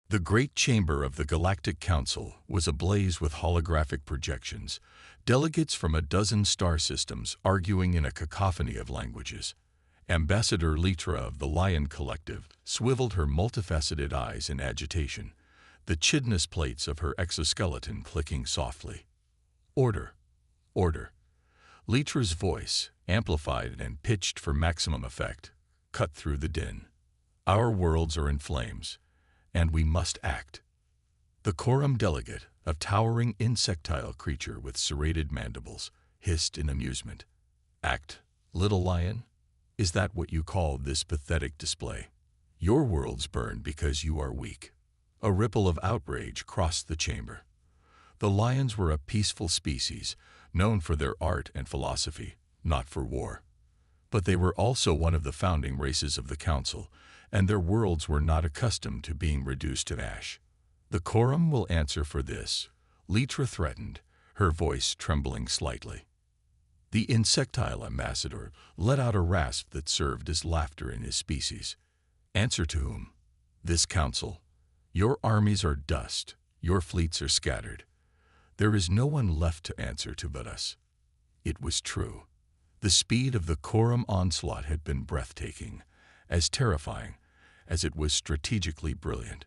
The great chamber of the Galactic Council was ablaze with holographic projections, delegates from a dozen star systems arguing in a cacophony of languages. Ambassador Litra of the Lion Collective swiveled her multifaceted eyes in agitation, the chitinous plates of her exoskeleton clicking softly. Order, order. Litra's voice, amplified and pitched for maximum effect, cut through the din. Our worlds are in flames, and we must act. The quorum delegate, a towering insectile creature with serrated mandibles, hissed in amusement. Act, little lion? Is that what you call this pathetic display? Your worlds burn because you are weak. A ripple of outrage crossed the chamber. The lions were a peaceful species, known for their art and philosophy, not for war. But they were also one of the founding races of the Council, and their worlds were not accustomed to being reduced to ash. The quorum will answer for this, Litra threatened, her voice trembling slightly. The insectile ambassador let out a rasp that served as laughter in his species. Answer to whom? This council. Your armies are dust, your fleets are scattered. There is no one left to answer to but us. It was true. The speed of the quorum onslaught had been breathtaking, as terrifying as it was strategically brilliant.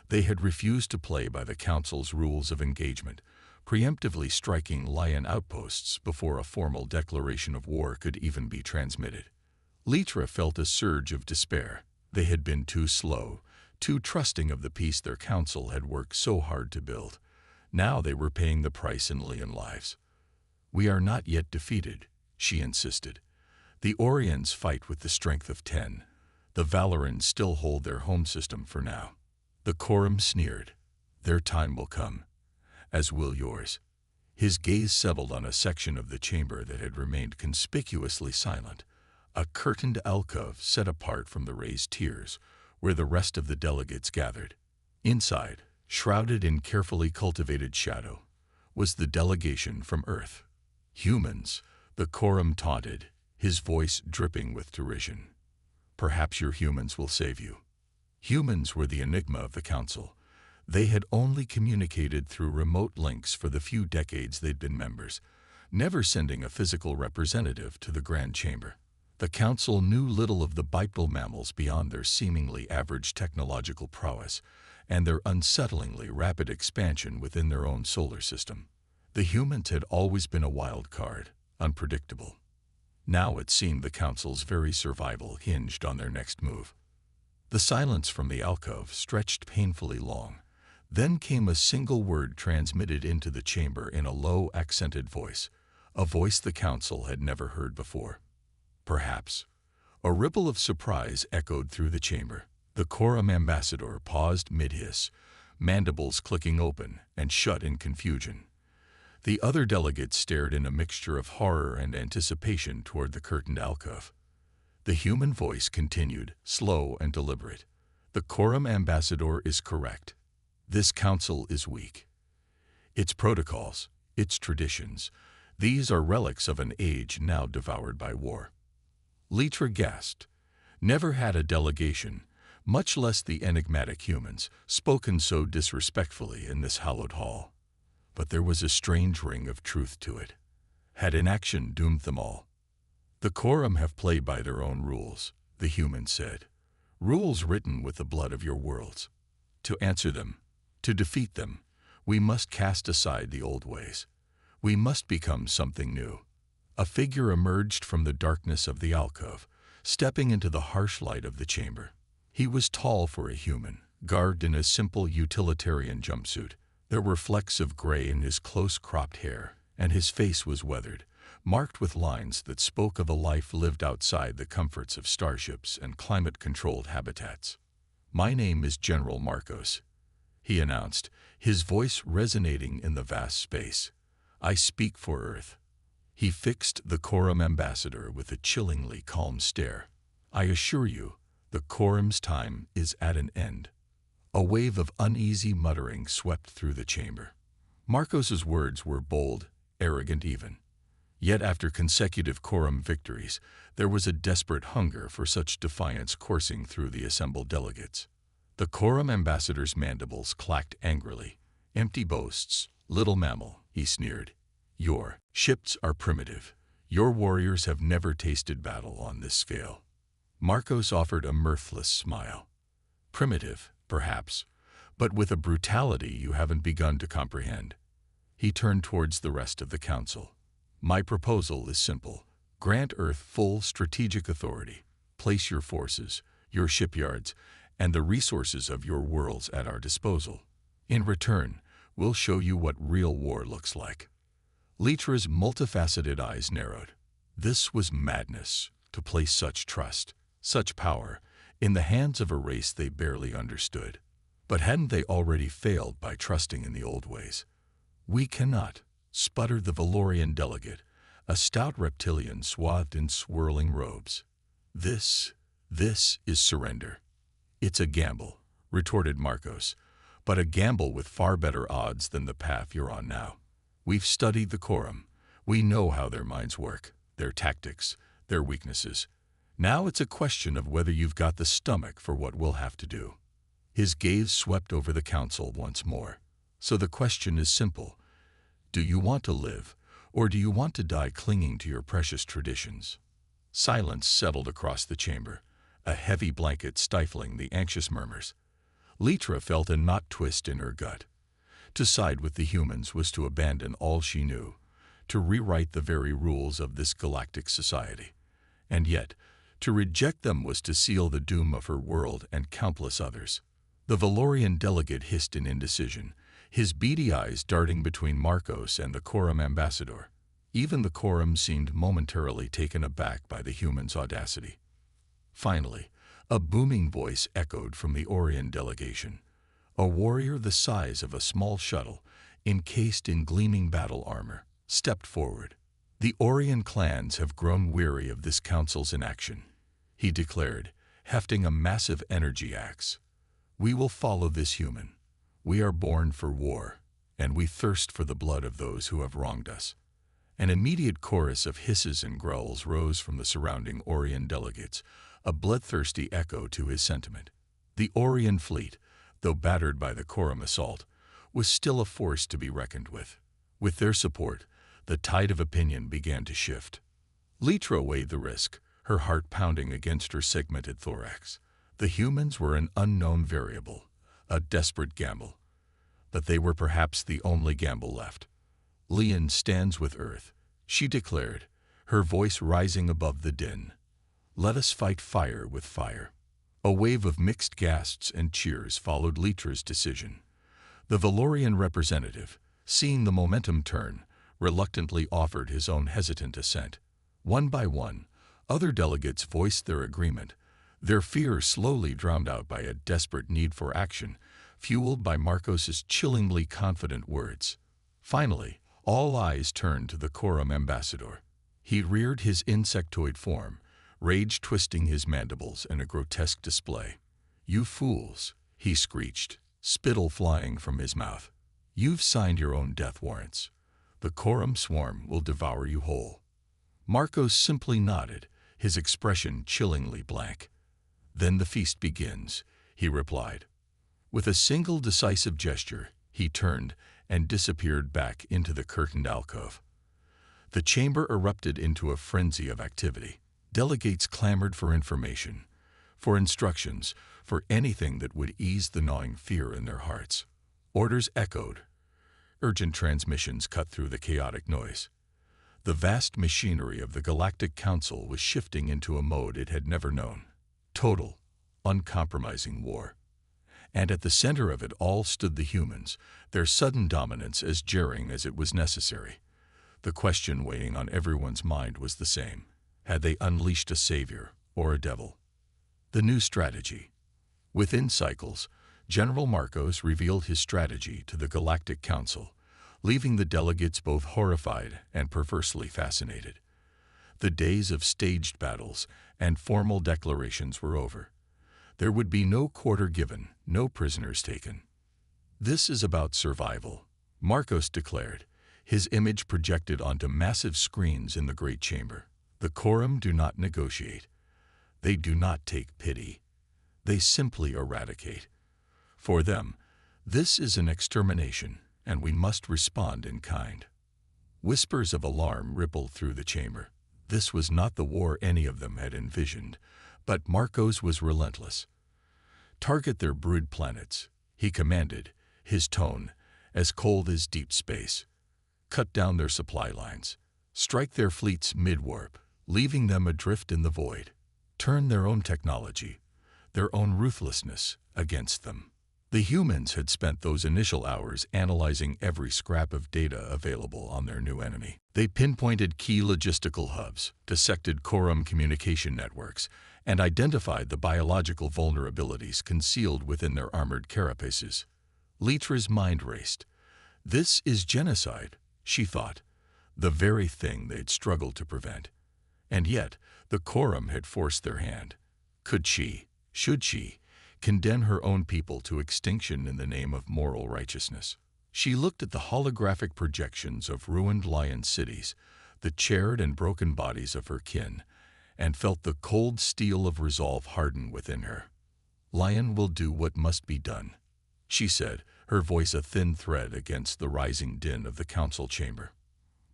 They had refused to play by the Council's rules of engagement, preemptively striking lion outposts before a formal declaration of war could even be transmitted. Litra felt a surge of despair. They had been too slow, too trusting of the peace their council had worked so hard to build. Now they were paying the price in lion lives. We are not yet defeated, she insisted. The Orions fight with the strength of 10. The Valorans still hold their home system for now. The quorum sneered. Their time will come, as will yours. His gaze settled on a section of the chamber that had remained conspicuously silent, a curtained alcove set apart from the raised tiers, where the rest of the delegates gathered. Inside, shrouded in carefully cultivated shadow, was the delegation from Earth. Humans, the quorum taunted, his voice dripping with derision. Perhaps your humans will save you. Humans were the enigma of the Council. They had only communicated through remote links for the few decades they'd been members, never sending a physical representative to the Grand Chamber. The Council knew little of the bipedal mammals beyond their seemingly average technological prowess and their unsettlingly rapid expansion within their own solar system. The humans had always been a wild card, unpredictable. Now it seemed the Council's very survival hinged on their next move. The silence from the alcove stretched painfully long. Then came a single word transmitted into the chamber in a low, accented voice, a voice the Council had never heard before. Perhaps. A ripple of surprise echoed through the chamber. The quorum ambassador paused mid-hiss, mandibles clicking open and shut in confusion. The other delegates stared in a mixture of horror and anticipation toward the curtained alcove. The human voice continued, slow and deliberate. The quorum ambassador is correct. This council is weak. Its protocols, its traditions, these are relics of an age now devoured by war. Litra gasped. Never had a delegation, much less the enigmatic humans, spoken so disrespectfully in this hallowed hall. But there was a strange ring of truth to it. Had inaction doomed them all? The quorum have played by their own rules, the humans said. Rules written with the blood of your worlds. To answer them, to defeat them, we must cast aside the old ways. We must become something new. A figure emerged from the darkness of the alcove, stepping into the harsh light of the chamber. He was tall for a human, garbed in a simple utilitarian jumpsuit. There were flecks of gray in his close-cropped hair, and his face was weathered, marked with lines that spoke of a life lived outside the comforts of starships and climate-controlled habitats. My name is General Marcos, he announced, his voice resonating in the vast space. I speak for Earth. He fixed the quorum ambassador with a chillingly calm stare. I assure you, the quorum's time is at an end. A wave of uneasy muttering swept through the chamber. Marcos's words were bold, arrogant even. Yet after consecutive quorum victories, there was a desperate hunger for such defiance coursing through the assembled delegates. The quorum ambassador's mandibles clacked angrily. "Empty boasts, little mammal," he sneered. "Your ships are primitive. Your warriors have never tasted battle on this scale." Marcos offered a mirthless smile. "Primitive, perhaps, but with a brutality you haven't begun to comprehend." He turned towards the rest of the council. "My proposal is simple. Grant Earth full strategic authority. Place your forces, your shipyards, and the resources of your worlds at our disposal. In return, we'll show you what real war looks like." Litra's multifaceted eyes narrowed. This was madness, to place such trust, such power, in the hands of a race they barely understood. But hadn't they already failed by trusting in the old ways? "We cannot," sputtered the Valorian delegate, a stout reptilian swathed in swirling robes. This is surrender." "It's a gamble," retorted Marcos, "but a gamble with far better odds than the path you're on now. We've studied the quorum. We know how their minds work, their tactics, their weaknesses. Now it's a question of whether you've got the stomach for what we'll have to do." His gaze swept over the council once more. "So the question is simple. Do you want to live, or do you want to die clinging to your precious traditions?" Silence settled across the chamber, a heavy blanket stifling the anxious murmurs. Litra felt a knot twist in her gut. To side with the humans was to abandon all she knew, to rewrite the very rules of this galactic society. And yet, to reject them was to seal the doom of her world and countless others. The Valorian delegate hissed in indecision, his beady eyes darting between Marcos and the quorum ambassador. Even the quorum seemed momentarily taken aback by the human's audacity. Finally, a booming voice echoed from the Orion delegation. A warrior the size of a small shuttle, encased in gleaming battle armor, stepped forward. "The Orion clans have grown weary of this council's inaction," he declared, hefting a massive energy axe. "We will follow this human. We are born for war, and we thirst for the blood of those who have wronged us." An immediate chorus of hisses and growls rose from the surrounding Orion delegates, a bloodthirsty echo to his sentiment. The Orion fleet, though battered by the quorum assault, was still a force to be reckoned with. With their support, the tide of opinion began to shift. Litra weighed the risk, her heart pounding against her segmented thorax. The humans were an unknown variable, a desperate gamble. But they were perhaps the only gamble left. "Leon stands with Earth," she declared, her voice rising above the din. "Let us fight fire with fire." A wave of mixed gasps and cheers followed Litra's decision. The Valorian representative, seeing the momentum turn, reluctantly offered his own hesitant assent. One by one, other delegates voiced their agreement, their fear slowly drowned out by a desperate need for action, fueled by Marcos's chillingly confident words. Finally, all eyes turned to the quorum ambassador. He reared his insectoid form, rage twisting his mandibles in a grotesque display. "You fools," he screeched, spittle flying from his mouth. "You've signed your own death warrants. The quorum swarm will devour you whole." Marcos simply nodded, his expression chillingly blank. "Then the feast begins," he replied. With a single decisive gesture, he turned and disappeared back into the curtained alcove. The chamber erupted into a frenzy of activity. Delegates clamored for information, for instructions, for anything that would ease the gnawing fear in their hearts. Orders echoed. Urgent transmissions cut through the chaotic noise. The vast machinery of the Galactic Council was shifting into a mode it had never known. Total, uncompromising war. And at the center of it all stood the humans, their sudden dominance as jarring as it was necessary. The question weighing on everyone's mind was the same. Had they unleashed a savior or a devil? The new strategy. Within cycles, General Marcos revealed his strategy to the Galactic Council, leaving the delegates both horrified and perversely fascinated. The days of staged battles and formal declarations were over. There would be no quarter given, no prisoners taken. "This is about survival," Marcos declared, his image projected onto massive screens in the great chamber. "The quorum do not negotiate. They do not take pity. They simply eradicate. For them, this is an extermination, and we must respond in kind. Whispers of alarm rippled through the chamber. This was not the war any of them had envisioned, but Marcos was relentless. "Target their brood planets," he commanded, his tone as cold as deep space. "Cut down their supply lines. Strike their fleets mid-warp, leaving them adrift in the void. Turn their own technology, their own ruthlessness, against them." The humans had spent those initial hours analyzing every scrap of data available on their new enemy. They pinpointed key logistical hubs, dissected quorum communication networks, and identified the biological vulnerabilities concealed within their armored carapaces. Litra's mind raced. This is genocide, she thought, the very thing they'd struggled to prevent. And yet, the quorum had forced their hand. Should she, condemn her own people to extinction in the name of moral righteousness? She looked at the holographic projections of ruined lion cities, the charred and broken bodies of her kin, and felt the cold steel of resolve harden within her. "Lion will do what must be done," she said, her voice a thin thread against the rising din of the council chamber.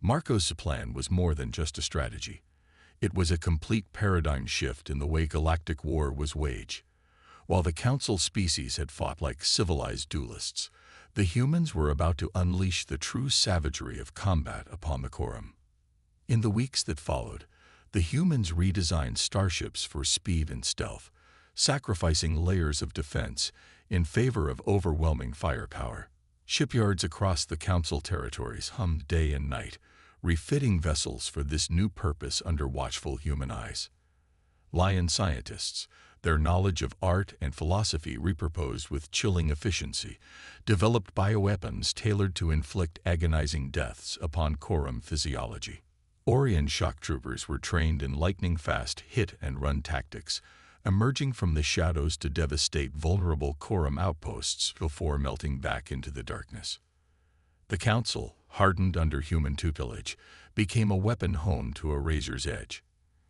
Marcos' plan was more than just a strategy. It was a complete paradigm shift in the way galactic war was waged. While the council species had fought like civilized duelists, the humans were about to unleash the true savagery of combat upon the quorum. In the weeks that followed, the humans redesigned starships for speed and stealth, sacrificing layers of defense in favor of overwhelming firepower. Shipyards across the council territories hummed day and night, refitting vessels for this new purpose under watchful human eyes. Lion scientists, their knowledge of art and philosophy repurposed with chilling efficiency, developed bioweapons tailored to inflict agonizing deaths upon quorum physiology. Orion shock troopers were trained in lightning-fast hit-and-run tactics, emerging from the shadows to devastate vulnerable quorum outposts before melting back into the darkness. The council, hardened under human tutelage, became a weapon honed to a razor's edge.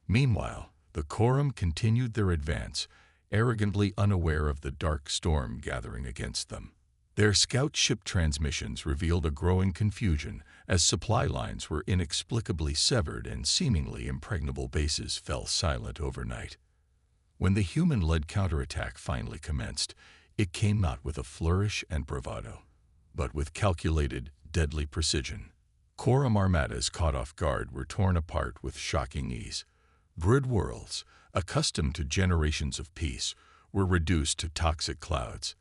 Meanwhile, the quorum continued their advance, arrogantly unaware of the dark storm gathering against them. Their scout ship transmissions revealed a growing confusion as supply lines were inexplicably severed and seemingly impregnable bases fell silent overnight. When the human-led counterattack finally commenced, it came not with a flourish and bravado, but with calculated, deadly precision. Quorum armadas caught off guard were torn apart with shocking ease. Brood worlds, accustomed to generations of peace, were reduced to toxic clouds.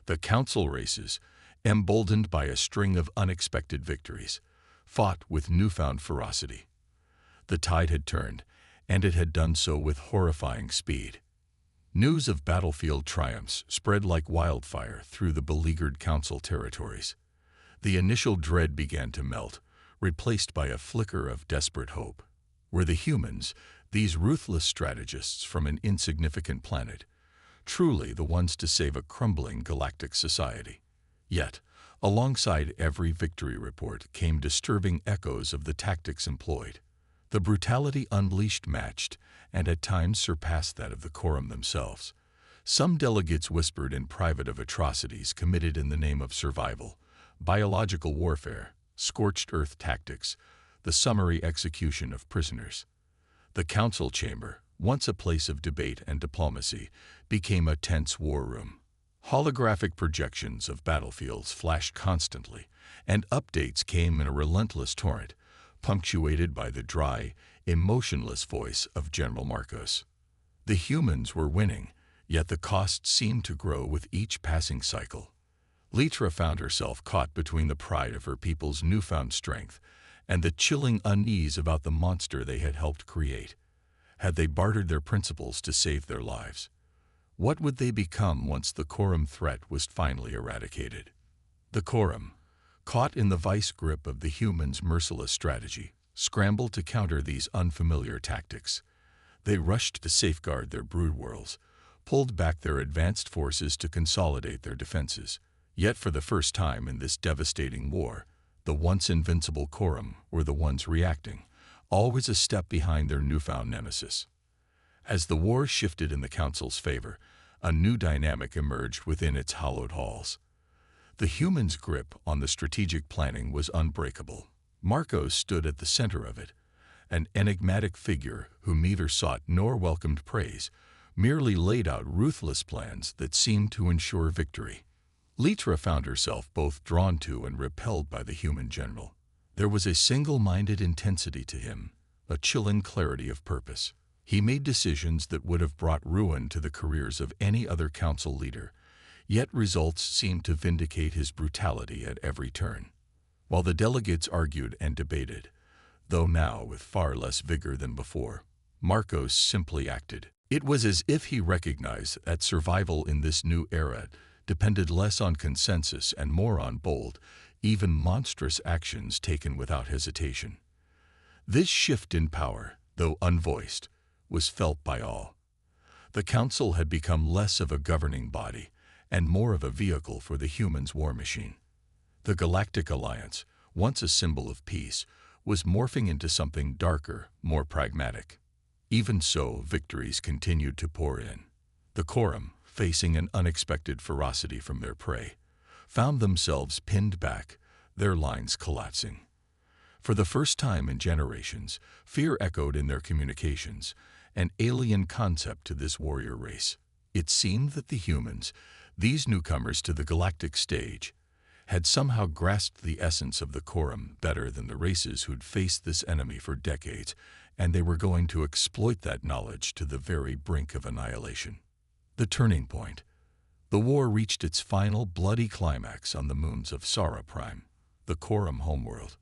The council races, emboldened by a string of unexpected victories, fought with newfound ferocity. The tide had turned, and it had done so with horrifying speed. News of battlefield triumphs spread like wildfire through the beleaguered council territories. The initial dread began to melt, replaced by a flicker of desperate hope. Were the humans, these ruthless strategists from an insignificant planet, truly the ones to save a crumbling galactic society? Yet, alongside every victory report came disturbing echoes of the tactics employed. The brutality unleashed matched, and at times surpassed that of the quorum themselves. Some delegates whispered in private of atrocities committed in the name of survival, biological warfare, scorched earth tactics, the summary execution of prisoners. The council chamber, once a place of debate and diplomacy, became a tense war room. Holographic projections of battlefields flashed constantly, and updates came in a relentless torrent, punctuated by the dry, emotionless voice of General Marcos. The humans were winning, yet the cost seemed to grow with each passing cycle. Litra found herself caught between the pride of her people's newfound strength and the chilling unease about the monster they had helped create. Had they bartered their principles to save their lives? What would they become once the quorum threat was finally eradicated? The quorum, caught in the vice grip of the humans' merciless strategy, scrambled to counter these unfamiliar tactics. They rushed to safeguard their brood worlds, pulled back their advanced forces to consolidate their defenses. Yet for the first time in this devastating war, the once invincible quorum were the ones reacting, always a step behind their newfound nemesis. As the war shifted in the council's favor, A new dynamic emerged within its hallowed halls. The humans' grip on the strategic planning was unbreakable. Marcos stood at the center of it, an enigmatic figure who neither sought nor welcomed praise, merely laid out ruthless plans that seemed to ensure victory. Litra found herself both drawn to and repelled by the human general. There was a single-minded intensity to him, a chilling clarity of purpose. He made decisions that would have brought ruin to the careers of any other council leader, yet results seemed to vindicate his brutality at every turn. While the delegates argued and debated, though now with far less vigor than before, Marcos simply acted. It was as if he recognized that survival in this new era depended less on consensus and more on bold, even monstrous actions taken without hesitation. This shift in power, though unvoiced, was felt by all. The council had become less of a governing body and more of a vehicle for the humans' war machine. The Galactic Alliance, once a symbol of peace, was morphing into something darker, more pragmatic. Even so, victories continued to pour in. The Quorum, facing an unexpected ferocity from their prey, found themselves pinned back, their lines collapsing. For the first time in generations, fear echoed in their communications, an alien concept to this warrior race. It seemed that the humans, these newcomers to the galactic stage, had somehow grasped the essence of the Quorum better than the races who'd faced this enemy for decades, and they were going to exploit that knowledge to the very brink of annihilation. The turning point. The war reached its final bloody climax on the moons of Sara Prime, the Quorum homeworld.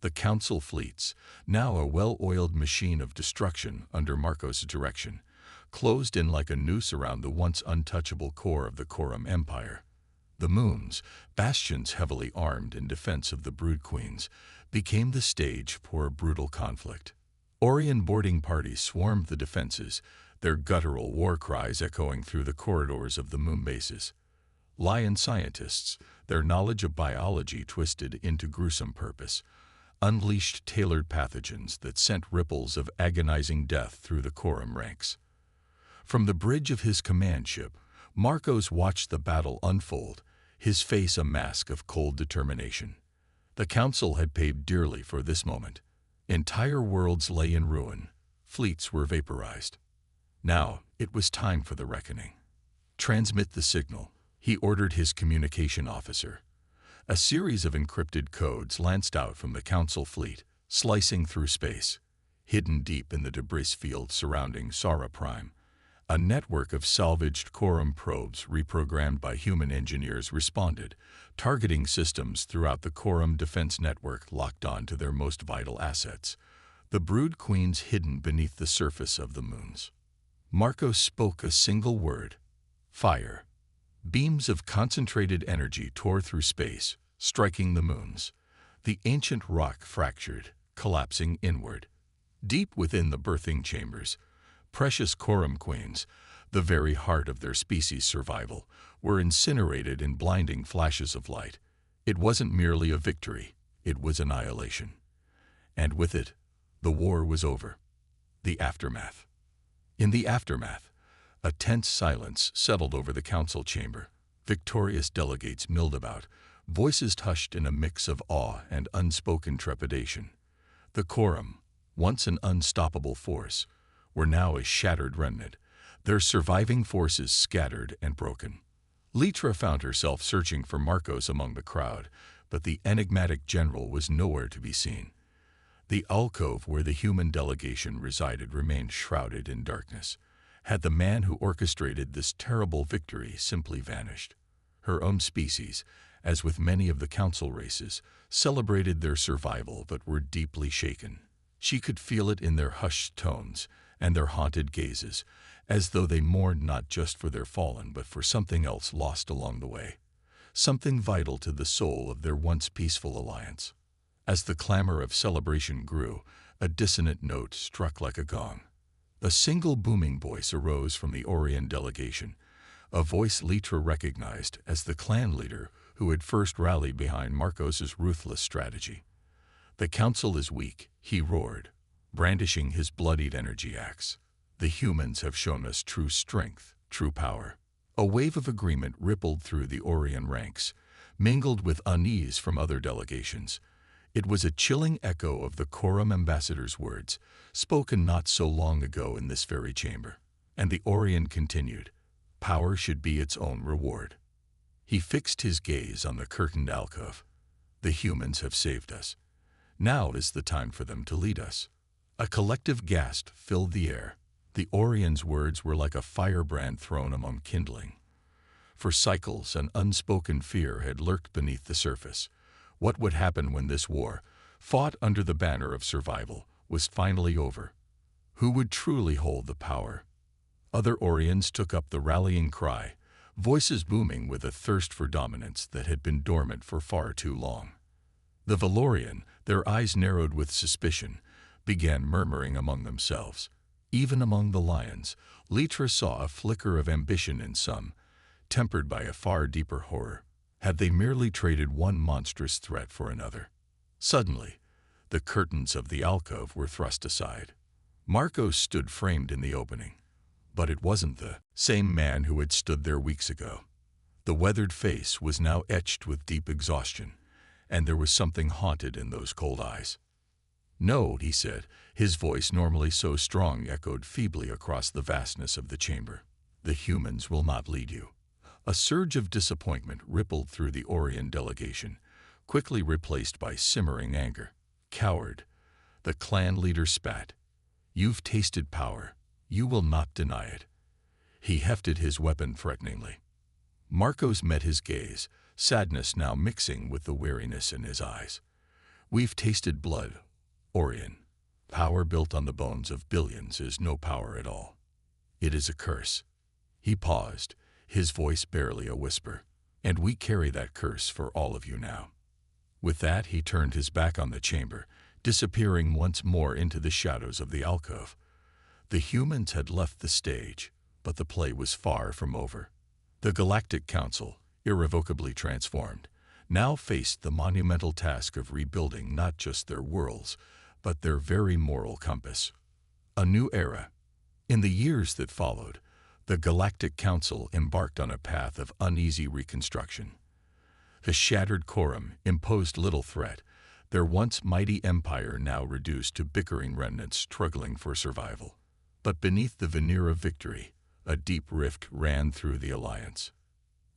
The Council fleets, now a well-oiled machine of destruction under Marcos' direction, closed in like a noose around the once untouchable core of the Quorum Empire. The moons, bastions heavily armed in defense of the Brood Queens, became the stage for a brutal conflict. Orion boarding parties swarmed the defenses, their guttural war cries echoing through the corridors of the moon bases. Lion scientists, their knowledge of biology twisted into gruesome purpose, unleashed tailored pathogens that sent ripples of agonizing death through the Quorum ranks. From the bridge of his command ship, Marcos watched the battle unfold, his face a mask of cold determination. The Council had paid dearly for this moment. Entire worlds lay in ruin. Fleets were vaporized. Now, it was time for the reckoning. Transmit the signal, he ordered his communication officer. A series of encrypted codes lanced out from the Council fleet, slicing through space. Hidden deep in the debris field surrounding Sara Prime, a network of salvaged Quorum probes reprogrammed by human engineers responded, targeting systems throughout the Quorum defense network locked on to their most vital assets, the Brood Queens hidden beneath the surface of the moons. Marcos spoke a single word: fire. Beams of concentrated energy tore through space, striking the moons. The ancient rock fractured, collapsing inward. Deep within the birthing chambers, precious Quorum Queens, the very heart of their species' survival, were incinerated in blinding flashes of light. It wasn't merely a victory, it was annihilation. And with it, the war was over. The aftermath. In the aftermath, a tense silence settled over the council chamber. Victorious delegates milled about, voices hushed in a mix of awe and unspoken trepidation. The Quorum, once an unstoppable force, were now a shattered remnant, their surviving forces scattered and broken. Litra found herself searching for Marcos among the crowd, but the enigmatic general was nowhere to be seen. The alcove where the human delegation resided remained shrouded in darkness. Had the man who orchestrated this terrible victory simply vanished? Her own species, as with many of the council races, celebrated their survival but were deeply shaken. She could feel it in their hushed tones and their haunted gazes, as though they mourned not just for their fallen but for something else lost along the way, something vital to the soul of their once peaceful alliance. As the clamor of celebration grew, a dissonant note struck like a gong. A single booming voice arose from the Orion delegation, a voice Litra recognized as the clan leader who had first rallied behind Marcos's ruthless strategy. "The council is weak," he roared, brandishing his bloodied energy axe. "The humans have shown us true strength, true power. A wave of agreement rippled through the Orion ranks, mingled with unease from other delegations. It was a chilling echo of the Quorum ambassador's words, spoken not so long ago in this very chamber. And the Orion continued, "Power should be its own reward." He fixed his gaze on the curtained alcove. "The humans have saved us. Now is the time for them to lead us." A collective gasp filled the air. The Orion's words were like a firebrand thrown among kindling. For cycles, an unspoken fear had lurked beneath the surface. What would happen when this war, fought under the banner of survival, was finally over? Who would truly hold the power? Other Orions took up the rallying cry, voices booming with a thirst for dominance that had been dormant for far too long. The Valorian, their eyes narrowed with suspicion, began murmuring among themselves. Even among the lions, Litra saw a flicker of ambition in some, tempered by a far deeper horror. Had they merely traded one monstrous threat for another? Suddenly, the curtains of the alcove were thrust aside. Marcos stood framed in the opening. But it wasn't the same man who had stood there weeks ago. The weathered face was now etched with deep exhaustion, and there was something haunted in those cold eyes. "No," he said, his voice, normally so strong, echoed feebly across the vastness of the chamber. "The humans will not lead you." A surge of disappointment rippled through the Orion delegation, quickly replaced by simmering anger. "Coward," the clan leader spat. "You've tasted power. You will not deny it." He hefted his weapon threateningly. Marcos met his gaze, sadness now mixing with the weariness in his eyes. "We've tasted blood, Orion. Power built on the bones of billions is no power at all. It is a curse." He paused, his voice barely a whisper. "And we carry that curse for all of you now." With that, he turned his back on the chamber, disappearing once more into the shadows of the alcove. The humans had left the stage, but the play was far from over. The Galactic Council, irrevocably transformed, now faced the monumental task of rebuilding not just their worlds, but their very moral compass. A new era. In the years that followed, the Galactic Council embarked on a path of uneasy reconstruction. The shattered Quorum imposed little threat, their once mighty empire now reduced to bickering remnants struggling for survival. But beneath the veneer of victory, a deep rift ran through the alliance.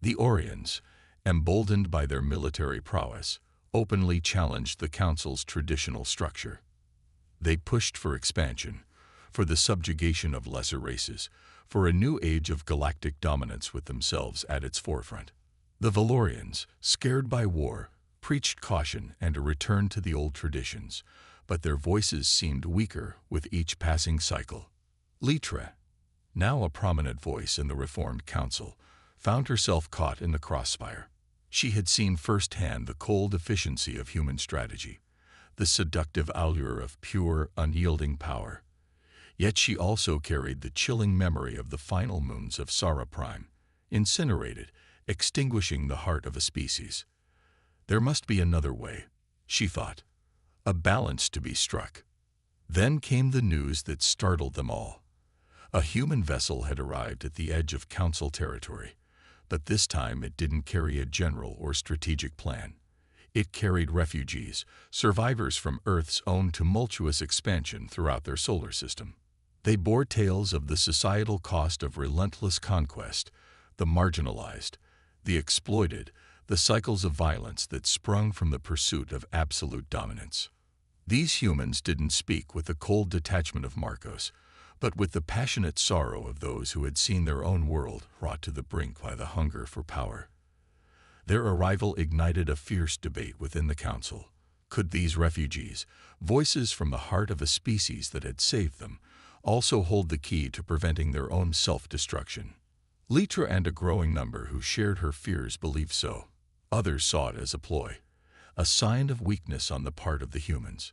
The Orions, emboldened by their military prowess, openly challenged the Council's traditional structure. They pushed for expansion, for the subjugation of lesser races, for a new age of galactic dominance with themselves at its forefront. The Valorians, scared by war, preached caution and a return to the old traditions, but their voices seemed weaker with each passing cycle. Litra, now a prominent voice in the Reformed Council, found herself caught in the crossfire. She had seen firsthand the cold efficiency of human strategy, the seductive allure of pure, unyielding power. Yet she also carried the chilling memory of the final moons of Sara Prime, incinerated, extinguishing the heart of a species. There must be another way, she thought, a balance to be struck. Then came the news that startled them all. A human vessel had arrived at the edge of Council territory, but this time it didn't carry a general or strategic plan. It carried refugees, survivors from Earth's own tumultuous expansion throughout their solar system. They bore tales of the societal cost of relentless conquest, the marginalized, the exploited, the cycles of violence that sprung from the pursuit of absolute dominance. These humans didn't speak with the cold detachment of Marcos, but with the passionate sorrow of those who had seen their own world brought to the brink by the hunger for power. Their arrival ignited a fierce debate within the Council. Could these refugees, voices from the heart of a species that had saved them, also hold the key to preventing their own self-destruction? Litra and a growing number who shared her fears believed so. Others saw it as a ploy, a sign of weakness on the part of the humans.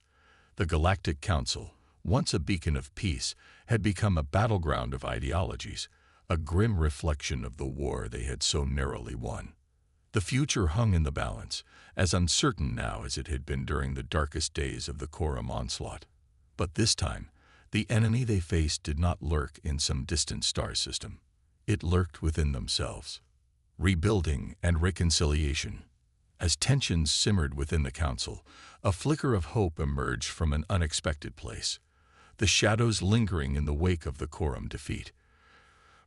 The Galactic Council, once a beacon of peace, had become a battleground of ideologies, a grim reflection of the war they had so narrowly won. The future hung in the balance, as uncertain now as it had been during the darkest days of the Quorum onslaught. But this time, the enemy they faced did not lurk in some distant star system. It lurked within themselves. Rebuilding and reconciliation. As tensions simmered within the council, a flicker of hope emerged from an unexpected place. The shadows lingering in the wake of the Quorum defeat.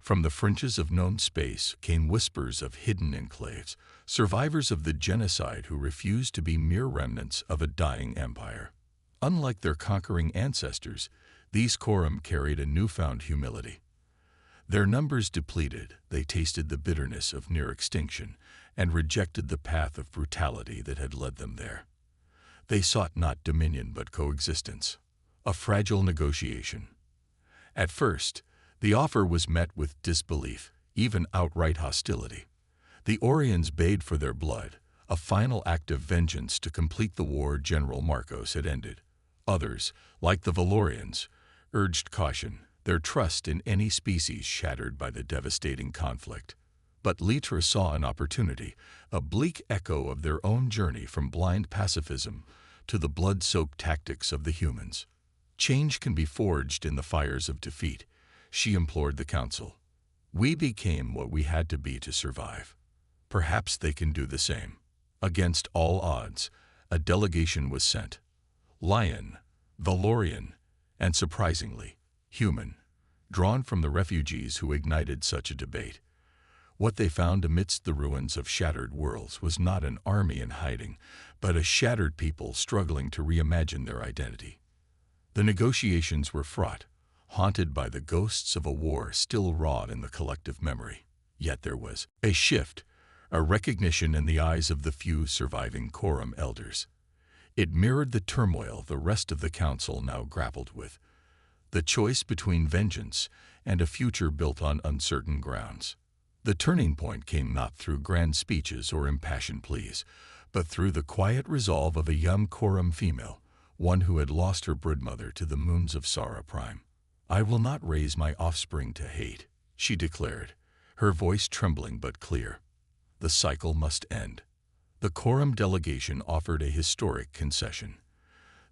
From the fringes of known space came whispers of hidden enclaves, survivors of the genocide who refused to be mere remnants of a dying empire. Unlike their conquering ancestors, these Quorum carried a newfound humility. Their numbers depleted, they tasted the bitterness of near extinction and rejected the path of brutality that had led them there. They sought not dominion but coexistence, a fragile negotiation. At first, the offer was met with disbelief, even outright hostility. The Orions bayed for their blood, a final act of vengeance to complete the war General Marcos had ended. Others, like the Valorians, urged caution, their trust in any species shattered by the devastating conflict. But Litra saw an opportunity, a bleak echo of their own journey from blind pacifism to the blood-soaked tactics of the humans. Change can be forged in the fires of defeat, she implored the council. We became what we had to be to survive. Perhaps they can do the same. Against all odds, a delegation was sent. Lion, Valorian, and surprisingly, human, drawn from the refugees who ignited such a debate. What they found amidst the ruins of shattered worlds was not an army in hiding, but a shattered people struggling to reimagine their identity. The negotiations were fraught, haunted by the ghosts of a war still raw in the collective memory. Yet there was a shift, a recognition in the eyes of the few surviving Quorum elders. It mirrored the turmoil the rest of the council now grappled with, the choice between vengeance and a future built on uncertain grounds. The turning point came not through grand speeches or impassioned pleas, but through the quiet resolve of a young Quorum female, one who had lost her broodmother to the moons of Sara Prime. I will not raise my offspring to hate, she declared, her voice trembling but clear. The cycle must end. The Quorum delegation offered a historic concession.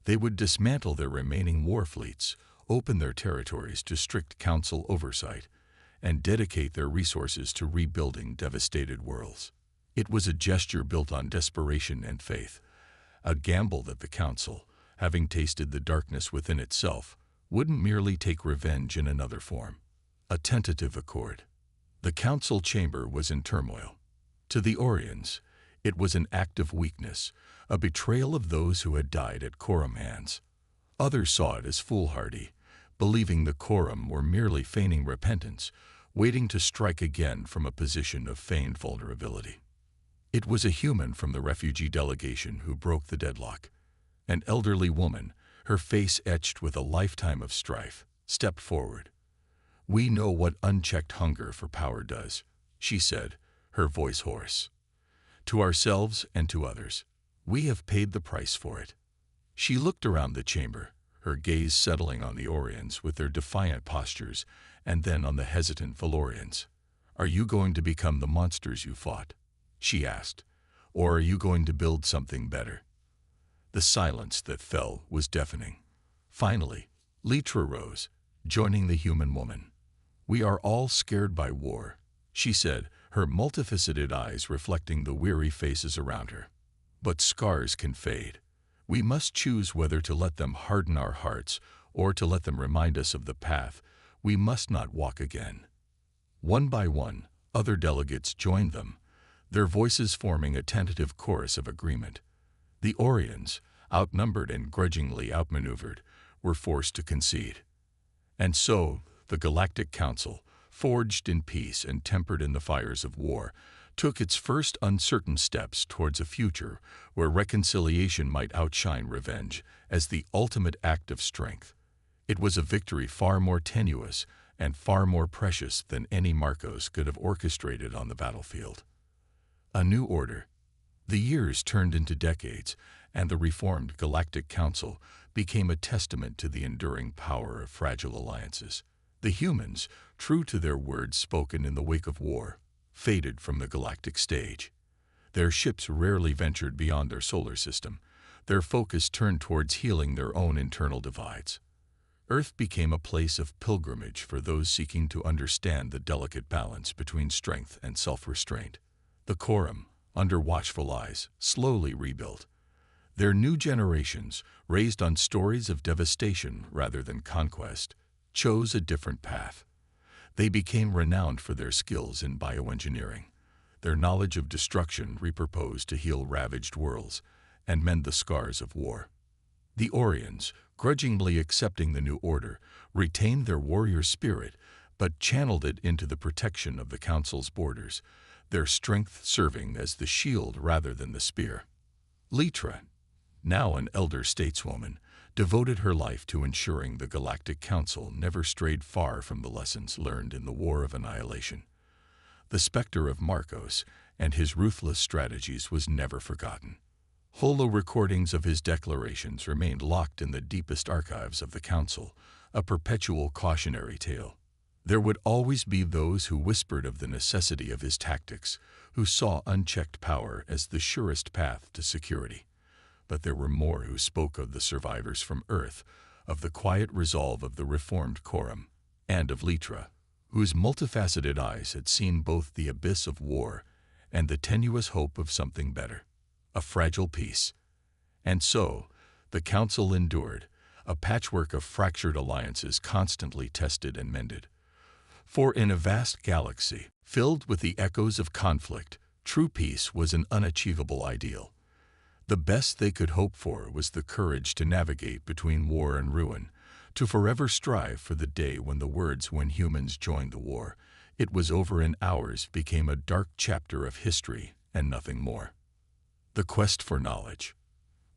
They would dismantle their remaining war fleets, open their territories to strict council oversight, and dedicate their resources to rebuilding devastated worlds. It was a gesture built on desperation and faith, a gamble that the council, having tasted the darkness within itself, wouldn't merely take revenge in another form. A tentative accord. The council chamber was in turmoil. To the Orions, it was an act of weakness, a betrayal of those who had died at Quorum hands. Others saw it as foolhardy, believing the Quorum were merely feigning repentance, waiting to strike again from a position of feigned vulnerability. It was a human from the refugee delegation who broke the deadlock. An elderly woman, her face etched with a lifetime of strife, stepped forward. We know what unchecked hunger for power does, she said, her voice hoarse. To ourselves and to others, we have paid the price for it. She looked around the chamber, her gaze settling on the Orions with their defiant postures and then on the hesitant Valorians. Are you going to become the monsters you fought? She asked. Or are you going to build something better? The silence that fell was deafening. Finally, Litra rose, joining the human woman. We are all scared by war, she said, her multifaceted eyes reflecting the weary faces around her. But scars can fade. We must choose whether to let them harden our hearts or to let them remind us of the path we must not walk again. One by one, other delegates joined them, their voices forming a tentative chorus of agreement. The Orions, outnumbered and grudgingly outmaneuvered, were forced to concede. And so, the Galactic Council, forged in peace and tempered in the fires of war, took its first uncertain steps towards a future where reconciliation might outshine revenge as the ultimate act of strength. It was a victory far more tenuous and far more precious than any Marcos could have orchestrated on the battlefield. A new order. The years turned into decades, and the reformed Galactic Council became a testament to the enduring power of fragile alliances. The humans, true to their words spoken in the wake of war, faded from the galactic stage. Their ships rarely ventured beyond their solar system, their focus turned towards healing their own internal divides. Earth became a place of pilgrimage for those seeking to understand the delicate balance between strength and self-restraint. The Quorum, under watchful eyes, slowly rebuilt. Their new generations, raised on stories of devastation rather than conquest, chose a different path. They became renowned for their skills in bioengineering. Their knowledge of destruction repurposed to heal ravaged worlds and mend the scars of war. The Orions, grudgingly accepting the new order, retained their warrior spirit but channeled it into the protection of the Council's borders, their strength serving as the shield rather than the spear. Litra, now an elder stateswoman, devoted her life to ensuring the Galactic Council never strayed far from the lessons learned in the War of Annihilation. The specter of Marcos and his ruthless strategies was never forgotten. Holo recordings of his declarations remained locked in the deepest archives of the Council, a perpetual cautionary tale. There would always be those who whispered of the necessity of his tactics, who saw unchecked power as the surest path to security. But there were more who spoke of the survivors from Earth, of the quiet resolve of the reformed Quorum, and of Litra, whose multifaceted eyes had seen both the abyss of war and the tenuous hope of something better, a fragile peace. And so, the Council endured, a patchwork of fractured alliances constantly tested and mended. For in a vast galaxy, filled with the echoes of conflict, true peace was an unachievable ideal. The best they could hope for was the courage to navigate between war and ruin, to forever strive for the day when the words "when humans joined the war, it was over in hours" became a dark chapter of history and nothing more. The quest for knowledge.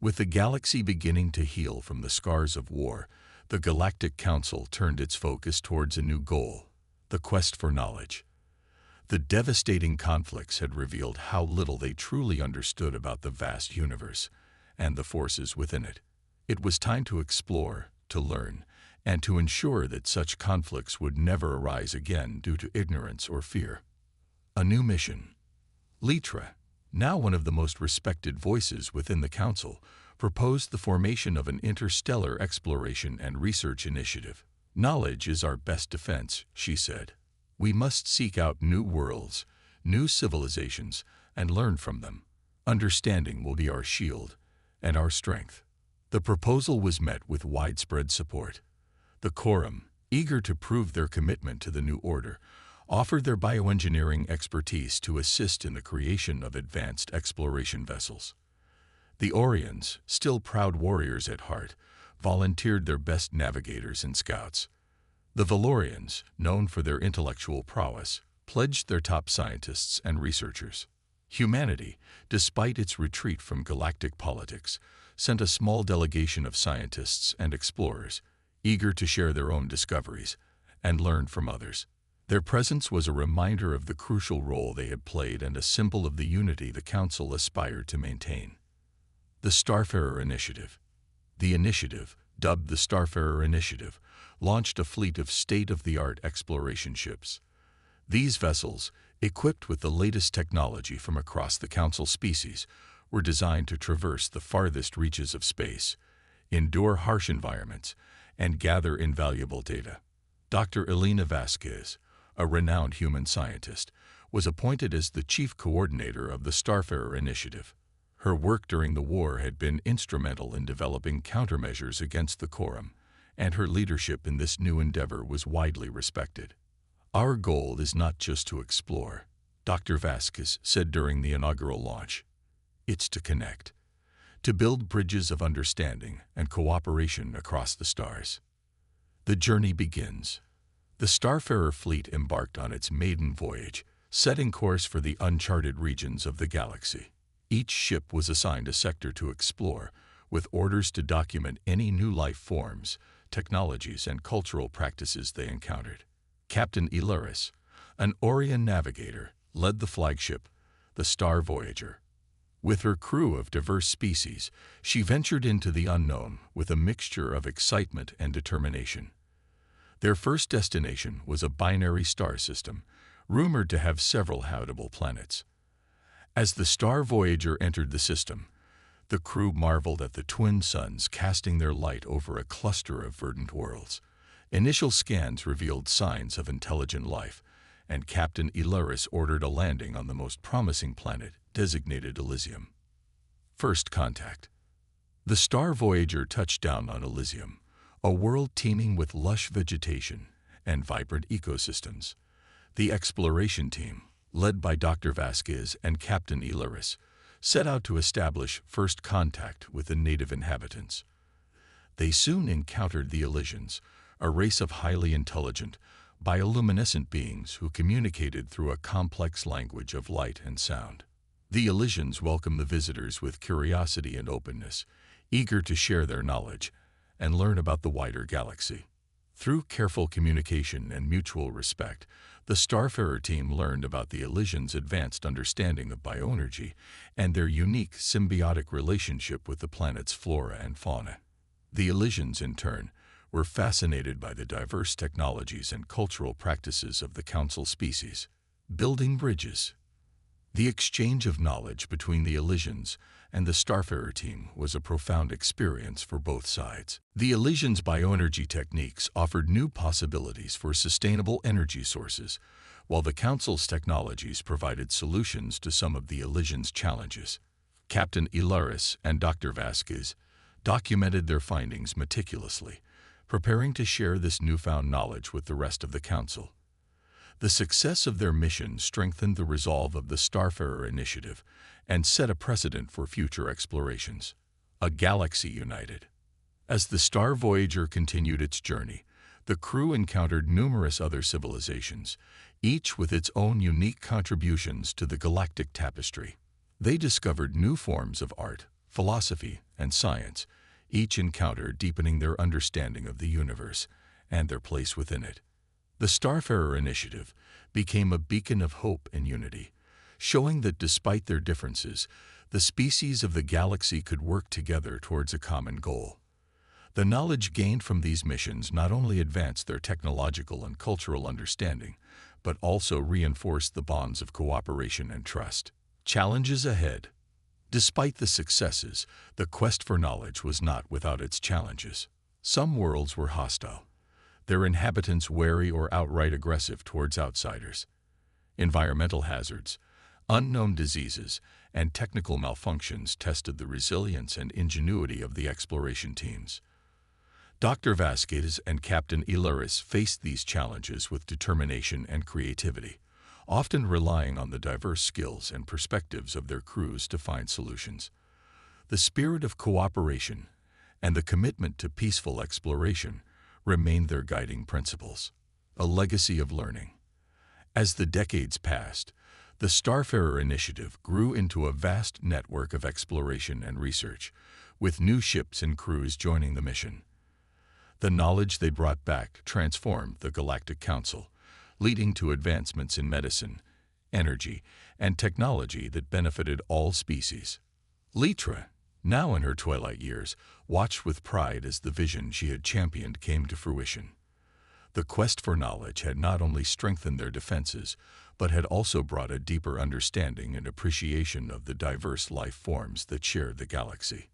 With the galaxy beginning to heal from the scars of war, the Galactic Council turned its focus towards a new goal, the quest for knowledge. The devastating conflicts had revealed how little they truly understood about the vast universe and the forces within it. It was time to explore, to learn, and to ensure that such conflicts would never arise again due to ignorance or fear. A new mission. Litra, now one of the most respected voices within the Council, proposed the formation of an interstellar exploration and research initiative. "Knowledge is our best defense," she said. "We must seek out new worlds, new civilizations, and learn from them. Understanding will be our shield and our strength." The proposal was met with widespread support. The Quorum, eager to prove their commitment to the new order, offered their bioengineering expertise to assist in the creation of advanced exploration vessels. The Orions, still proud warriors at heart, volunteered their best navigators and scouts. The Valorians, known for their intellectual prowess, pledged their top scientists and researchers. Humanity, despite its retreat from galactic politics, sent a small delegation of scientists and explorers, eager to share their own discoveries and learn from others. Their presence was a reminder of the crucial role they had played and a symbol of the unity the Council aspired to maintain. The Starfarer Initiative. The initiative, dubbed the Starfarer Initiative, launched a fleet of state-of-the-art exploration ships. These vessels, equipped with the latest technology from across the Council species, were designed to traverse the farthest reaches of space, endure harsh environments, and gather invaluable data. Dr. Elena Vasquez, a renowned human scientist, was appointed as the chief coordinator of the Starfarer Initiative. Her work during the war had been instrumental in developing countermeasures against the Quorum, and her leadership in this new endeavor was widely respected. "Our goal is not just to explore," Dr. Vasquez said during the inaugural launch. "It's to connect, to build bridges of understanding and cooperation across the stars." The journey begins. The Starfarer fleet embarked on its maiden voyage, setting course for the uncharted regions of the galaxy. Each ship was assigned a sector to explore, with orders to document any new life forms, technologies, and cultural practices they encountered. Captain Ilaris, an Orion navigator, led the flagship, the Star Voyager. With her crew of diverse species, she ventured into the unknown with a mixture of excitement and determination. Their first destination was a binary star system, rumored to have several habitable planets. As the Star Voyager entered the system, the crew marveled at the twin suns casting their light over a cluster of verdant worlds. Initial scans revealed signs of intelligent life, and Captain Ilaris ordered a landing on the most promising planet, designated Elysium. First contact. The Star Voyager touched down on Elysium, a world teeming with lush vegetation and vibrant ecosystems. The exploration team, led by Dr. Vasquez and Captain Ilaris, set out to establish first contact with the native inhabitants. They soon encountered the Elysians, a race of highly intelligent, bioluminescent beings who communicated through a complex language of light and sound. The Elysians welcomed the visitors with curiosity and openness, eager to share their knowledge and learn about the wider galaxy. Through careful communication and mutual respect, the Starfarer team learned about the Elysians' advanced understanding of bioenergy and their unique symbiotic relationship with the planet's flora and fauna. The Elysians, in turn, were fascinated by the diverse technologies and cultural practices of the Council species. Building bridges. The exchange of knowledge between the Elysians and the Starfarer team was a profound experience for both sides. The Elysians' bioenergy techniques offered new possibilities for sustainable energy sources, while the Council's technologies provided solutions to some of the Elysians' challenges. Captain Ilaris and Dr. Vasquez documented their findings meticulously, preparing to share this newfound knowledge with the rest of the Council. The success of their mission strengthened the resolve of the Starfarer Initiative and set a precedent for future explorations. A galaxy united. As the Star Voyager continued its journey, the crew encountered numerous other civilizations, each with its own unique contributions to the galactic tapestry. They discovered new forms of art, philosophy, and science, each encounter deepening their understanding of the universe and their place within it. The Starfarer Initiative became a beacon of hope and unity, showing that despite their differences, the species of the galaxy could work together towards a common goal. The knowledge gained from these missions not only advanced their technological and cultural understanding, but also reinforced the bonds of cooperation and trust. Challenges ahead. Despite the successes, the quest for knowledge was not without its challenges. Some worlds were hostile, their inhabitants wary or outright aggressive towards outsiders. Environmental hazards, unknown diseases, and technical malfunctions tested the resilience and ingenuity of the exploration teams. Dr. Vasquez and Captain Ilaris faced these challenges with determination and creativity, often relying on the diverse skills and perspectives of their crews to find solutions. The spirit of cooperation and the commitment to peaceful exploration remained their guiding principles. A legacy of learning. As the decades passed, the Starfarer Initiative grew into a vast network of exploration and research, with new ships and crews joining the mission. The knowledge they brought back transformed the Galactic Council, leading to advancements in medicine, energy, and technology that benefited all species. Litra, now in her twilight years, watched with pride as the vision she had championed came to fruition. The quest for knowledge had not only strengthened their defenses, but had also brought a deeper understanding and appreciation of the diverse life forms that shared the galaxy.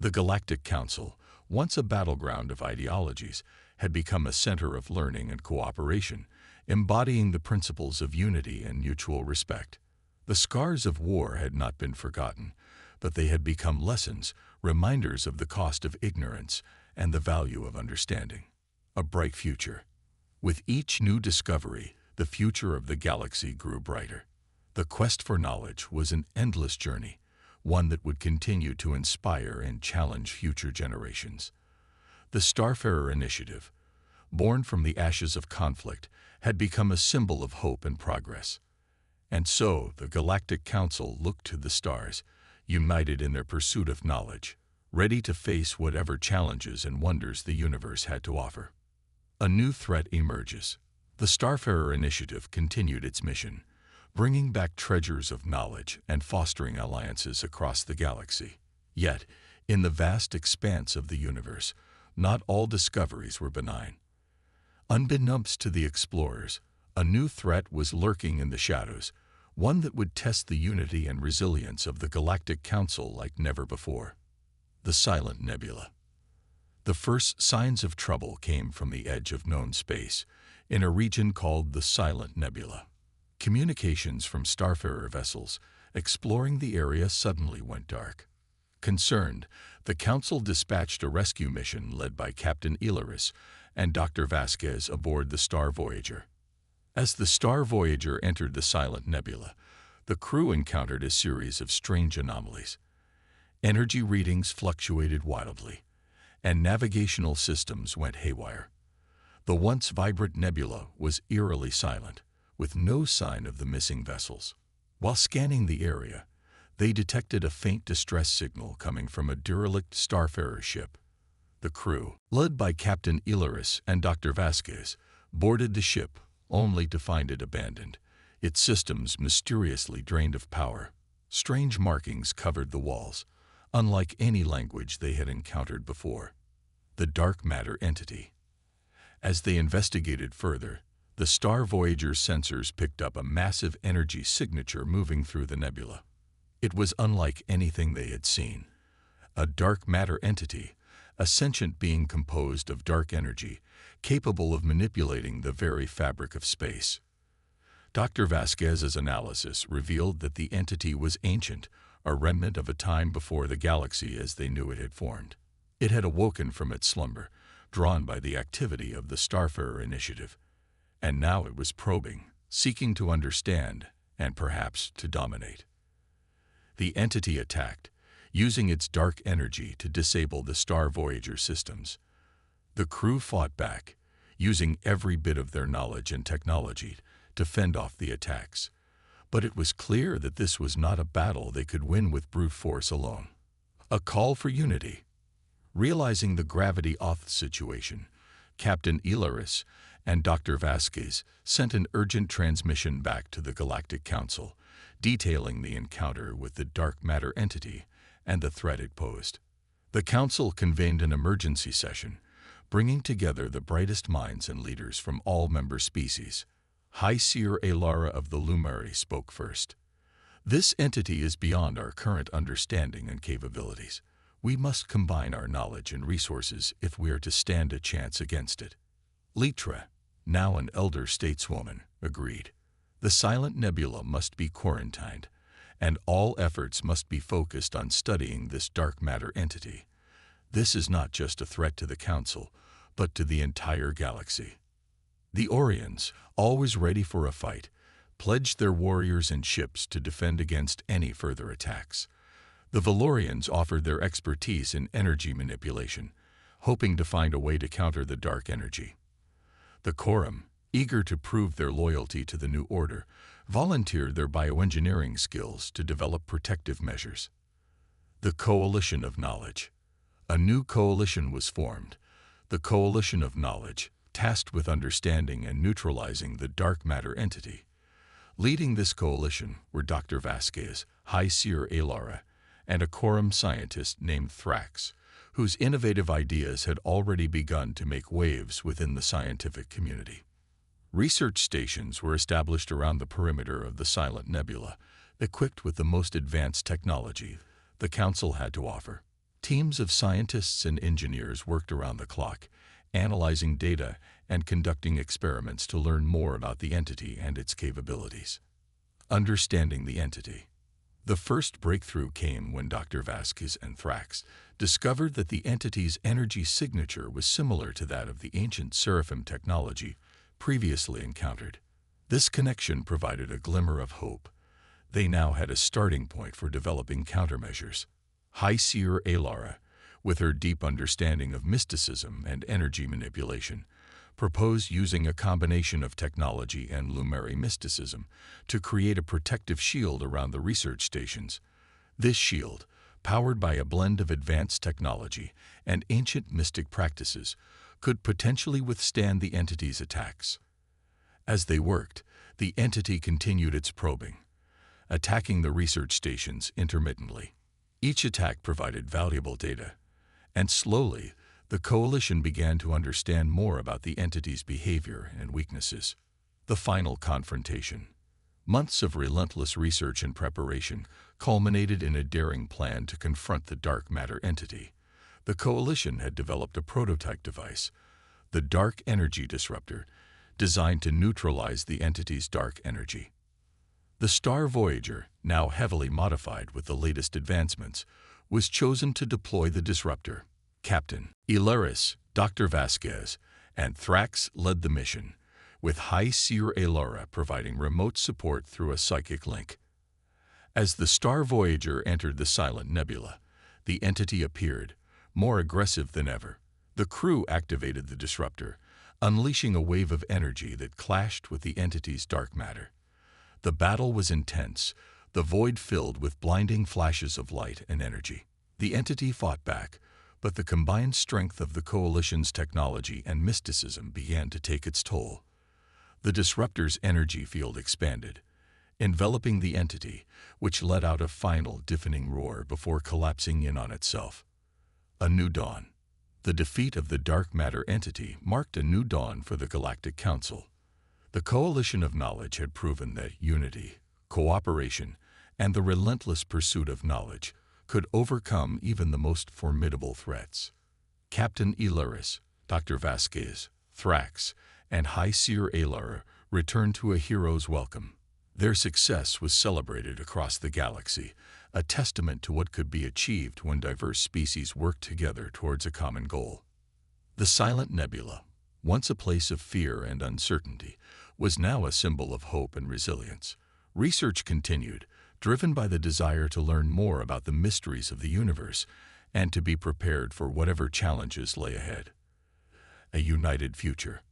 The Galactic Council, once a battleground of ideologies, had become a center of learning and cooperation, embodying the principles of unity and mutual respect. The scars of war had not been forgotten, but they had become lessons, reminders of the cost of ignorance and the value of understanding. A bright future. With each new discovery, the future of the galaxy grew brighter. The quest for knowledge was an endless journey, one that would continue to inspire and challenge future generations. The Starfarer Initiative, born from the ashes of conflict, had become a symbol of hope and progress. And so the Galactic Council looked to the stars, united in their pursuit of knowledge, ready to face whatever challenges and wonders the universe had to offer. A new threat emerges. The Starfarer Initiative continued its mission, bringing back treasures of knowledge and fostering alliances across the galaxy. Yet, in the vast expanse of the universe, not all discoveries were benign. Unbeknownst to the explorers, a new threat was lurking in the shadows, one that would test the unity and resilience of the Galactic Council like never before. The Silent Nebula. The first signs of trouble came from the edge of known space, in a region called the Silent Nebula. Communications from starfarer vessels exploring the area suddenly went dark. Concerned, the Council dispatched a rescue mission led by Captain Ilaris and Dr. Vasquez aboard the Star Voyager. As the Star Voyager entered the Silent Nebula, the crew encountered a series of strange anomalies. Energy readings fluctuated wildly, and navigational systems went haywire. The once vibrant nebula was eerily silent, with no sign of the missing vessels. While scanning the area, they detected a faint distress signal coming from a derelict starfarer ship. The crew, led by Captain Ilaris and Dr. Vasquez, boarded the ship only to find it abandoned, its systems mysteriously drained of power. Strange markings covered the walls, unlike any language they had encountered before. The dark matter entity. As they investigated further, the Star Voyager's sensors picked up a massive energy signature moving through the nebula. It was unlike anything they had seen. A dark matter entity, a sentient being composed of dark energy, capable of manipulating the very fabric of space. Dr. Vasquez's analysis revealed that the entity was ancient, a remnant of a time before the galaxy as they knew it had formed. It had awoken from its slumber, drawn by the activity of the Starfarer Initiative, and now it was probing, seeking to understand, and perhaps to dominate. The entity attacked, using its dark energy to disable the Star Voyager systems. The crew fought back, using every bit of their knowledge and technology to fend off the attacks. But it was clear that this was not a battle they could win with brute force alone. A call for unity. Realizing the gravity of the situation, Captain Ilaris and Dr. Vasquez sent an urgent transmission back to the Galactic Council, detailing the encounter with the dark matter entity and the threat it posed. The Council convened an emergency session, bringing together the brightest minds and leaders from all member species. High Seer Alara of the Lumari spoke first. This entity is beyond our current understanding and capabilities. We must combine our knowledge and resources if we are to stand a chance against it. Litra, now an elder stateswoman, agreed. The Silent Nebula must be quarantined, and all efforts must be focused on studying this dark matter entity. This is not just a threat to the Council, but to the entire galaxy. The Orions, always ready for a fight, pledged their warriors and ships to defend against any further attacks. The Valorians offered their expertise in energy manipulation, hoping to find a way to counter the dark energy. The Quorum, eager to prove their loyalty to the new order, volunteered their bioengineering skills to develop protective measures. The Coalition of Knowledge. A new coalition was formed, the Coalition of Knowledge, tasked with understanding and neutralizing the dark matter entity. Leading this coalition were Dr. Vasquez, High Seer Alara, and a Quorum scientist named Thrax, whose innovative ideas had already begun to make waves within the scientific community. Research stations were established around the perimeter of the Silent Nebula, equipped with the most advanced technology the Council had to offer. Teams of scientists and engineers worked around the clock, analyzing data and conducting experiments to learn more about the entity and its capabilities. Understanding the entity. The first breakthrough came when Dr. Vasquez and Thrax discovered that the entity's energy signature was similar to that of the ancient Seraphim technology previously encountered. This connection provided a glimmer of hope. They now had a starting point for developing countermeasures. High Seer Alara, with her deep understanding of mysticism and energy manipulation, proposed using a combination of technology and Lumari mysticism to create a protective shield around the research stations. This shield, powered by a blend of advanced technology and ancient mystic practices, could potentially withstand the entity's attacks. As they worked, the entity continued its probing, attacking the research stations intermittently. Each attack provided valuable data, and slowly, the coalition began to understand more about the entity's behavior and weaknesses. The final confrontation. Months of relentless research and preparation culminated in a daring plan to confront the dark matter entity. The Coalition had developed a prototype device, the Dark Energy Disruptor, designed to neutralize the entity's dark energy. The Star Voyager, now heavily modified with the latest advancements, was chosen to deploy the disruptor. Captain Ilaris, Dr. Vasquez, and Thrax led the mission, with High Seer Alara providing remote support through a psychic link. As the Star Voyager entered the Silent Nebula, the entity appeared, more aggressive than ever. The crew activated the disruptor, unleashing a wave of energy that clashed with the entity's dark matter. The battle was intense, the void filled with blinding flashes of light and energy. The entity fought back, but the combined strength of the Coalition's technology and mysticism began to take its toll. The disruptor's energy field expanded, enveloping the entity, which let out a final deafening roar before collapsing in on itself. A new dawn. The defeat of the dark matter entity marked a new dawn for the Galactic Council. The Coalition of Knowledge had proven that unity, cooperation, and the relentless pursuit of knowledge could overcome even the most formidable threats. Captain Ilaris, Dr. Vasquez, Thrax, and High Seer Alara returned to a hero's welcome. Their success was celebrated across the galaxy, a testament to what could be achieved when diverse species worked together towards a common goal. The Silent Nebula, once a place of fear and uncertainty, was now a symbol of hope and resilience. Research continued, driven by the desire to learn more about the mysteries of the universe and to be prepared for whatever challenges lay ahead. A united future.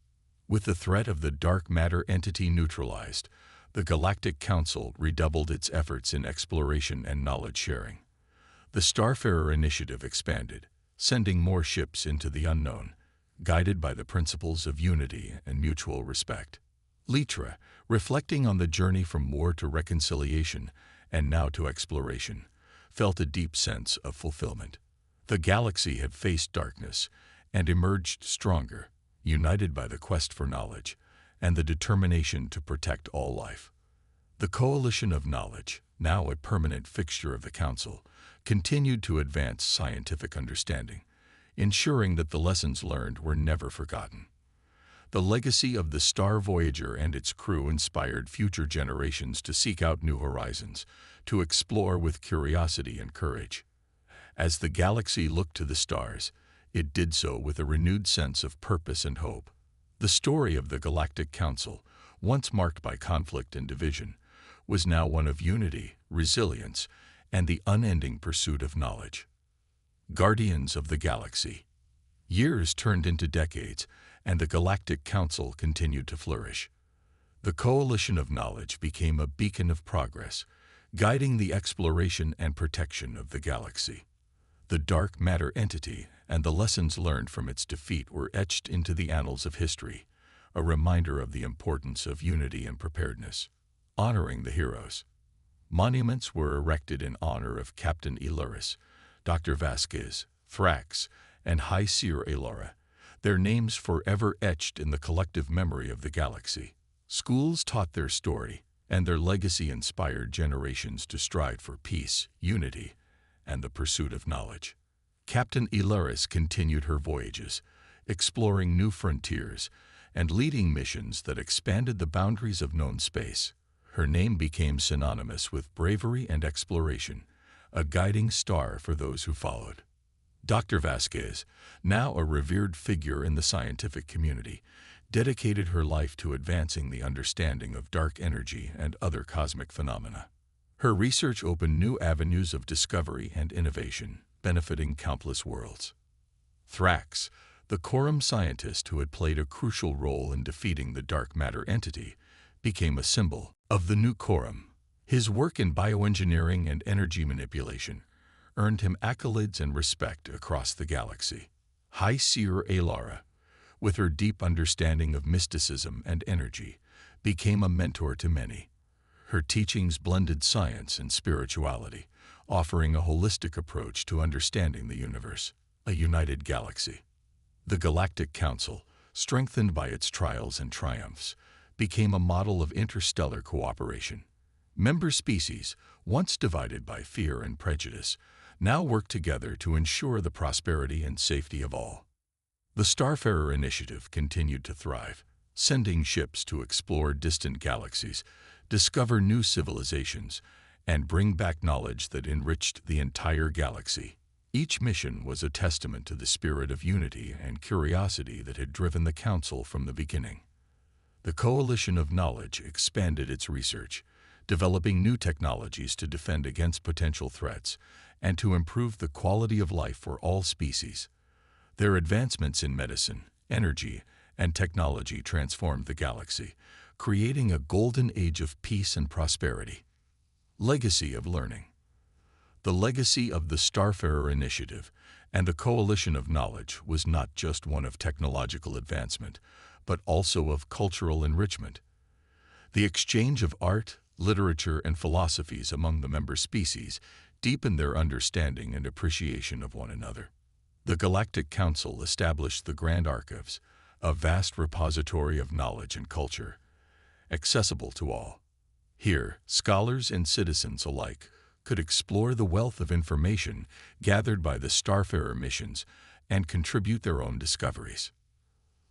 With the threat of the dark matter entity neutralized, the Galactic Council redoubled its efforts in exploration and knowledge sharing. The Starfarer Initiative expanded, sending more ships into the unknown, guided by the principles of unity and mutual respect. Litra, reflecting on the journey from war to reconciliation and now to exploration, felt a deep sense of fulfillment. The galaxy had faced darkness and emerged stronger, united by the quest for knowledge and the determination to protect all life. The Coalition of Knowledge, now a permanent fixture of the Council, continued to advance scientific understanding, ensuring that the lessons learned were never forgotten. The legacy of the Star Voyager and its crew inspired future generations to seek out new horizons, to explore with curiosity and courage. As the galaxy looked to the stars, it did so with a renewed sense of purpose and hope. The story of the Galactic Council, once marked by conflict and division, was now one of unity, resilience, and the unending pursuit of knowledge. Guardians of the Galaxy. Years turned into decades, and the Galactic Council continued to flourish. The Coalition of Knowledge became a beacon of progress, guiding the exploration and protection of the galaxy. The dark matter entity and the lessons learned from its defeat were etched into the annals of history, a reminder of the importance of unity and preparedness. Honoring the heroes. Monuments were erected in honor of Captain Ilaris, Dr. Vasquez, Thrax, and High Seer Alara, their names forever etched in the collective memory of the galaxy. Schools taught their story, and their legacy inspired generations to strive for peace, unity, and the pursuit of knowledge. Captain Ilaris continued her voyages, exploring new frontiers and leading missions that expanded the boundaries of known space. Her name became synonymous with bravery and exploration, a guiding star for those who followed. Dr. Vasquez, now a revered figure in the scientific community, dedicated her life to advancing the understanding of dark energy and other cosmic phenomena. Her research opened new avenues of discovery and innovation, benefiting countless worlds. Thrax, the quorum scientist who had played a crucial role in defeating the dark matter entity, became a symbol of the new quorum. His work in bioengineering and energy manipulation earned him accolades and respect across the galaxy. High Seer Alara, with her deep understanding of mysticism and energy, became a mentor to many. Her teachings blended science and spirituality, offering a holistic approach to understanding the universe. A united galaxy. The Galactic Council, strengthened by its trials and triumphs, became a model of interstellar cooperation. Member species, once divided by fear and prejudice, now worked together to ensure the prosperity and safety of all. The Starfarer Initiative continued to thrive, sending ships to explore distant galaxies, discover new civilizations, and bring back knowledge that enriched the entire galaxy. Each mission was a testament to the spirit of unity and curiosity that had driven the Council from the beginning. The Coalition of Knowledge expanded its research, developing new technologies to defend against potential threats and to improve the quality of life for all species. Their advancements in medicine, energy, and technology transformed the galaxy, creating a golden age of peace and prosperity. Legacy of Learning. The legacy of the Starfarer Initiative and the Coalition of Knowledge was not just one of technological advancement, but also of cultural enrichment. The exchange of art, literature, and philosophies among the member species deepened their understanding and appreciation of one another. The Galactic Council established the Grand Archives, a vast repository of knowledge and culture, accessible to all. Here, scholars and citizens alike could explore the wealth of information gathered by the Starfarer missions and contribute their own discoveries.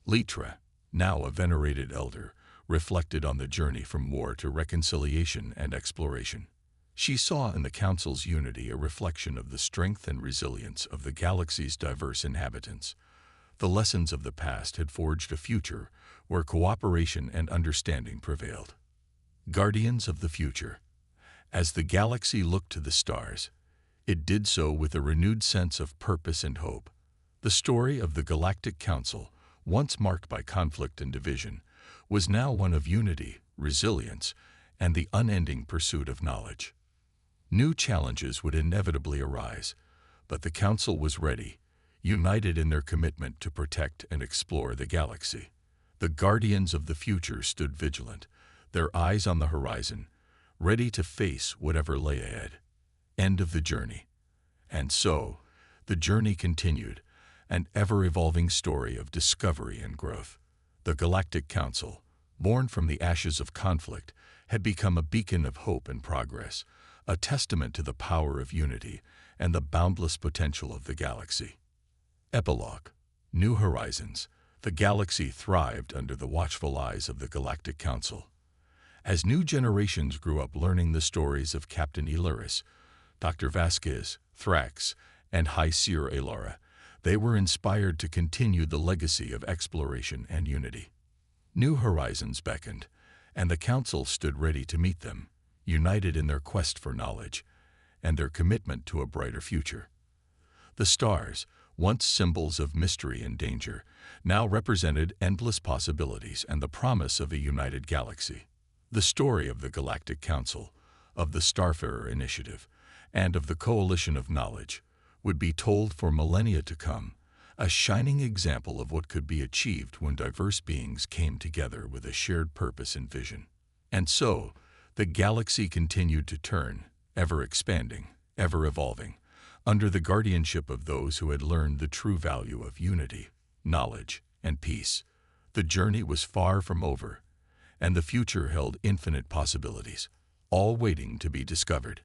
Litra, now a venerated elder, reflected on the journey from war to reconciliation and exploration. She saw in the Council's unity a reflection of the strength and resilience of the galaxy's diverse inhabitants. The lessons of the past had forged a future where cooperation and understanding prevailed. Guardians of the Future. As the galaxy looked to the stars, it did so with a renewed sense of purpose and hope. The story of the Galactic Council, once marked by conflict and division, was now one of unity, resilience, and the unending pursuit of knowledge. New challenges would inevitably arise, but the Council was ready, united in their commitment to protect and explore the galaxy. The Guardians of the Future stood vigilant, their eyes on the horizon, ready to face whatever lay ahead. End of the journey. And so, the journey continued, an ever-evolving story of discovery and growth. The Galactic Council, born from the ashes of conflict, had become a beacon of hope and progress, a testament to the power of unity and the boundless potential of the galaxy. Epilogue. New Horizons. The galaxy thrived under the watchful eyes of the Galactic Council. As new generations grew up learning the stories of Captain Ilaris, Dr. Vasquez, Thrax, and High Seer Alara, they were inspired to continue the legacy of exploration and unity. New horizons beckoned, and the Council stood ready to meet them, united in their quest for knowledge and their commitment to a brighter future. The stars, once symbols of mystery and danger, now represented endless possibilities and the promise of a united galaxy. The story of the Galactic Council, of the Starfarer Initiative, and of the Coalition of Knowledge would be told for millennia to come, a shining example of what could be achieved when diverse beings came together with a shared purpose and vision. And so, the galaxy continued to turn, ever expanding, ever evolving, under the guardianship of those who had learned the true value of unity, knowledge, and peace. The journey was far from over, and the future held infinite possibilities, all waiting to be discovered.